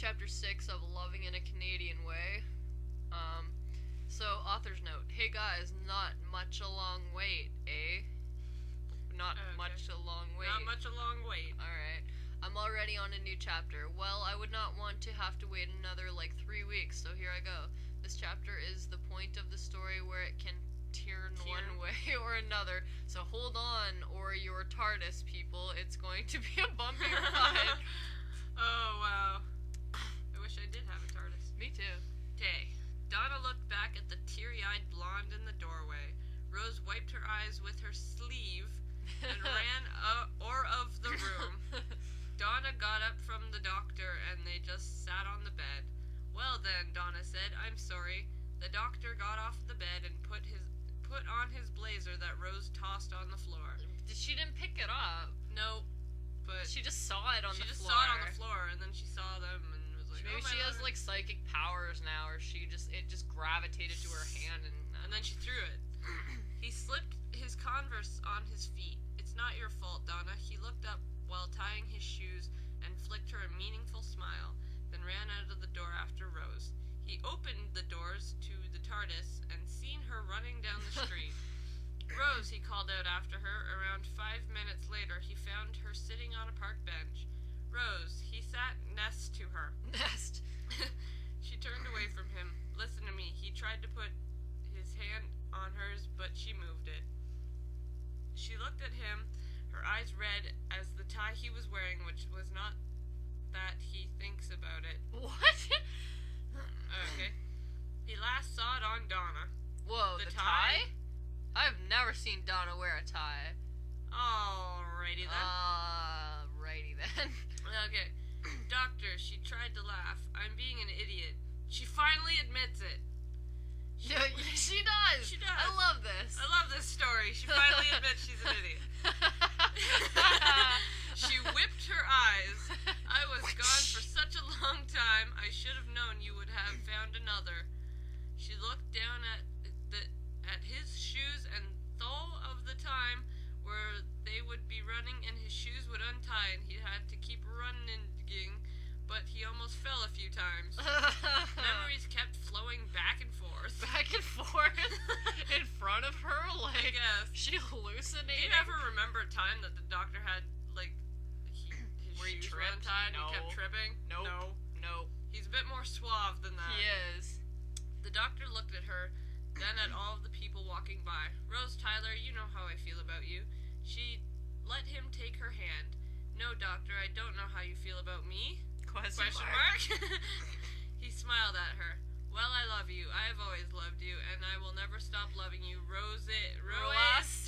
chapter 6 of Loving in a Canadian Way. So, author's note. Hey guys, not much a long wait, eh? Not much a long wait. Not much a long wait. Alright. I'm already on a new chapter. Well, I would not want to have to wait another, 3 weeks, so here I go. This chapter is the point of the story where it can turn one way or another. So hold on, or your TARDIS, people. It's going to be a bumpy ride. Oh, wow. I wish I did have a TARDIS. Me too. Okay. Donna looked back at the teary-eyed blonde in the doorway. Rose wiped her eyes with her sleeve and ran out of the room. Donna got up from the doctor and they just sat on the bed. Well then, Donna said, I'm sorry. The doctor got off the bed and put on his blazer that Rose tossed on the floor. She didn't pick it up. No, but she just saw it on the floor. She just saw it on the floor, and then she saw them and was like, maybe she has psychic powers now, or it just gravitated to her hand and then she threw it. He slipped his Converse on his feet. It's not your fault, Donna. He looked up while tying his shoes and flicked her a meaningful smile, then ran out of the door after Rose. He opened the doors to the TARDIS and seen her running down the street. Rose, he called out after her. Around 5 minutes later, he found her sitting on a park bench. Rose, he sat next to her. Nest. She turned away from him. Listen to me. He tried to put his hand on hers, but she moved it. She looked at him, her eyes red as the tie he was wearing, which was not that he thinks about it. What? Okay. He last saw it on Donna. Whoa, the tie? I've never seen Donna wear a tie. Alrighty then. Righty then. Okay. Doctor, she tried to laugh. I'm being an idiot. She finally admits it. She does. She does. I love this. I love this story. She finally admits she's an idiot. She whipped her eyes. I was gone for such a long time. I should have known you would have found another. She looked down at his shoes and thought of the time where they would be running and his shoes would untie and he had to keep running, but he almost fell a few times. Memories kept flowing back and forth. Back and forth? In front of her? I guess. She hallucinated? Do you ever remember a time that the doctor had, his shoes were untied and he kept tripping? Nope. No. He's a bit more suave than that. He is. The doctor looked at her, then at all of the people walking by. Rose Tyler, you know how I feel about you. She let him take her hand. No, doctor, I don't know how you feel about me. Question mark? He smiled at her. Well, I love you. I have always loved you, and I will never stop loving you. Rose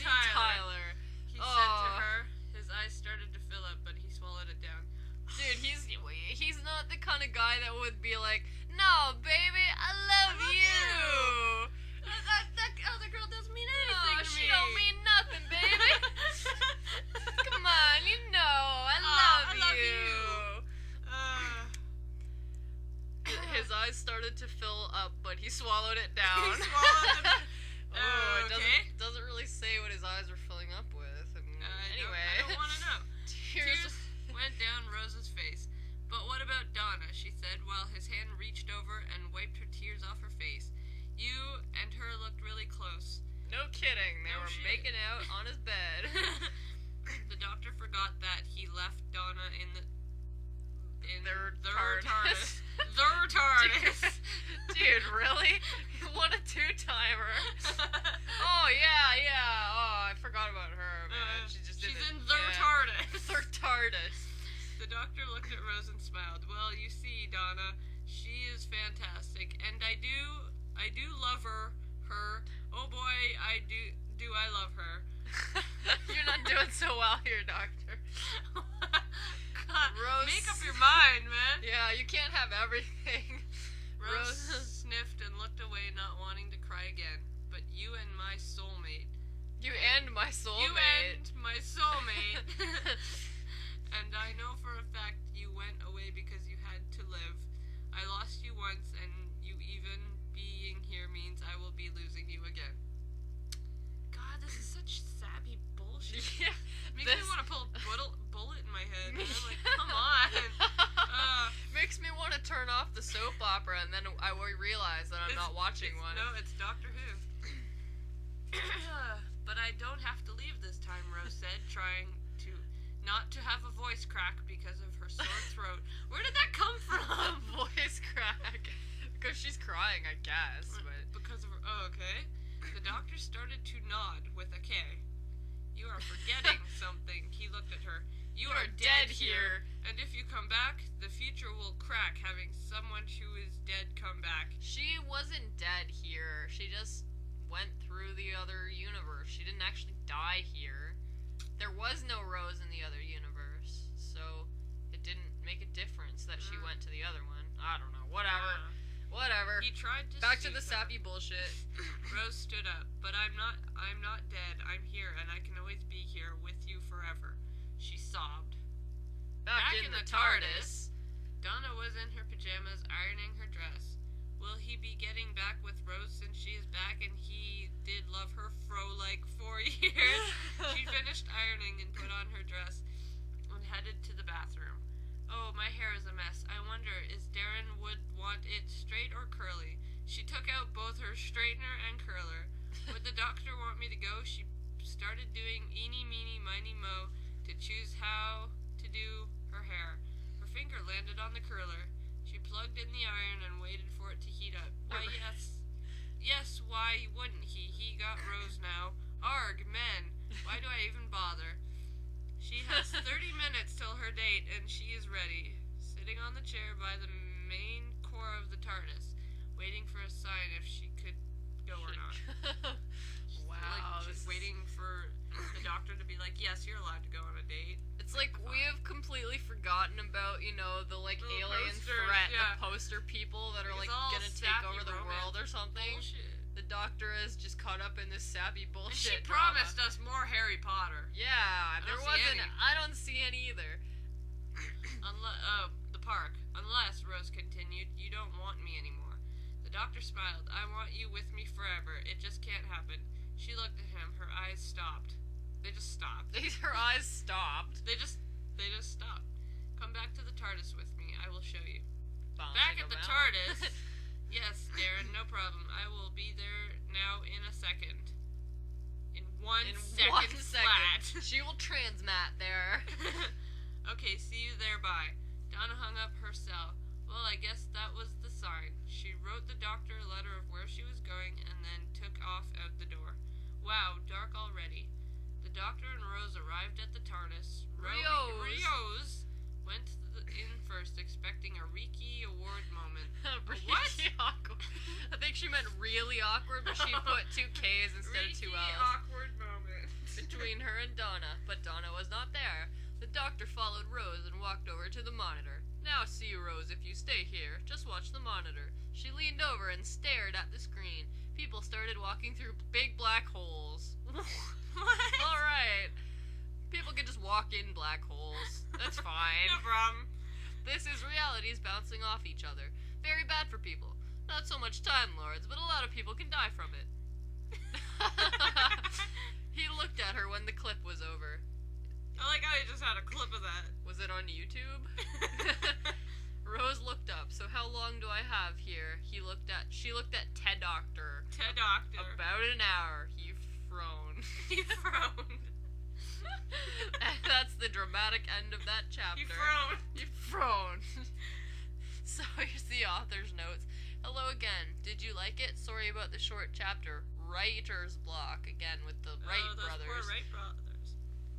Tyler. He said to her. His eyes started to fill up, but he swallowed it down. Dude, he's not the kind of guy that would be like, no, baby, I love you. That other girl doesn't mean anything to me. She don't mean nothing, baby. Come on, you know, I love you. His eyes started to fill up, but he swallowed it down. It doesn't really say what his eyes are filling up with. Anyway. I don't want to know. Tears went down Rose's face. But what about Donna, she said, while his hand reached over and wiped her tears off her face. You and her looked really close. No kidding. They were making out on his bed. The doctor forgot that he left Donna in their TARDIS. Their TARDIS. Dude, really? What a two-timer. Oh, yeah. Oh, I forgot about her, man. She's in their TARDIS. Their TARDIS. The doctor looked at Rose and smiled. Well, you see, Donna, she is fantastic, and I do love her. Oh boy, I love her. You're not doing so well here, doctor. God, Rose, make up your mind, man. Yeah, you can't have everything. Rose sniffed and looked away, not wanting to cry again. But you and my soulmate. You and my soulmate. And I know for a fact you went away because you had to live. I lost you once, and you even being here means I will be losing you again. God, this is such sappy bullshit. Yeah. Makes me want to pull a bullet in my head. And I'm like, come on. Makes me want to then I realize that I'm not watching one. No, it's Doctor Who. But I don't have to leave this time, Rose said, trying not to have a voice crack because of her sore throat. Where did that come from? Voice crack. Because she's crying, I guess. But Because of her... Oh, okay. The doctor started to nod with a K. You are forgetting something. He looked at her. You are dead here. And if you come back, the future will crack having someone who is dead come back. she wasn't dead here. She just went through the other universe. She didn't actually die here. There was no Rose in the other universe, so it didn't make a difference that she went to the other one. I don't know. Whatever. Whatever. He tried to Back to the soothe her. sappy bullshit. Rose stood up. But I'm not dead. I'm here, and I can always be here with you forever. She sobbed. Back in the TARDIS. Donna was in her pajamas, ironing her dress. Will he be getting back with Rose since she is back and he did love her for like 4 years? She finished ironing and put on her dress and headed to the bathroom. Oh, my hair is a mess. I wonder, is Darren would want it straight or curly? She took out both her straightener and curler. Would the doctor want me to go? She started doing eeny, meeny, miny, mo to choose how to do her hair. Her finger landed on the curler. She plugged in the iron and waited for it to heat up. Why, yes. Yes, why wouldn't he? He got Rose now. Arg, men. Why do I even bother? She has 30 minutes till her date, and she is ready. Sitting on the chair by the main core of the TARDIS, waiting for a sign if she could go or not. Wow. She's waiting for the doctor to be like, yes, you're allowed to go on a date. It's like we have completely forgotten about, the Little alien posters, threat, yeah. the poster people that are It's like all gonna take sappy over the romance world or something. Bullshit. The doctor is just caught up in this sappy And bullshit. she promised us more Harry Potter. Yeah, there don't see wasn't. any. I don't see any either. The park. Unless, Rose continued, you don't want me anymore. The doctor smiled. I want you with me forever. It just can't happen. She looked at him. Her eyes stopped. They just stopped. Her eyes stopped. They just stopped. Come back to the TARDIS with me. I will show you. Bouncing Back at the about. TARDIS. Yes, Darren, no problem. I will be there now in a second. In one second flat. She will transmat there. Okay, see you there, bye. Donna hung up her cell. Well, I guess that was the sign. She wrote the doctor a letter of where she was going and then took off out the door. Wow, dark already. The doctor and Rose arrived at the TARDIS. Rose went in first, expecting a Riki Award moment. What? Awkward. I think she meant really awkward, but she put 2 K's instead of 2 L's. Awkward moment. Between her and Donna, but Donna was not there. The doctor followed Rose and walked over to the monitor. Now see, Rose, if you stay here, just watch the monitor. She leaned over and stared at the screen. People started walking through big black holes. What? Alright. People can just walk in black holes. That's fine. No problem. This is realities bouncing off each other. Very bad for people. Not so much Time Lords, but a lot of people can die from it. He looked at her when the clip was over. I like how you just had a clip of that. Was it on YouTube? Rose looked up. So how long do I have here? She looked at Ted Doctor. Ted Doctor. About an hour. He frowned. He frowned. And that's the dramatic end of that chapter. He frowned. You frowned. So here's the author's notes. Hello again. Did you like it? Sorry about the short chapter. Writer's block again with the Wright those brothers. Poor Wright brothers.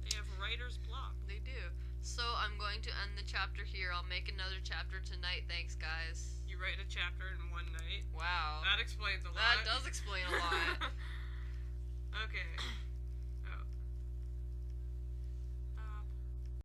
They have writer's block. They do. So I'm going to end the chapter here. I'll make another chapter tonight. Thanks, guys. You write a chapter in one night. Wow. That explains a lot. That does explain a lot. Okay.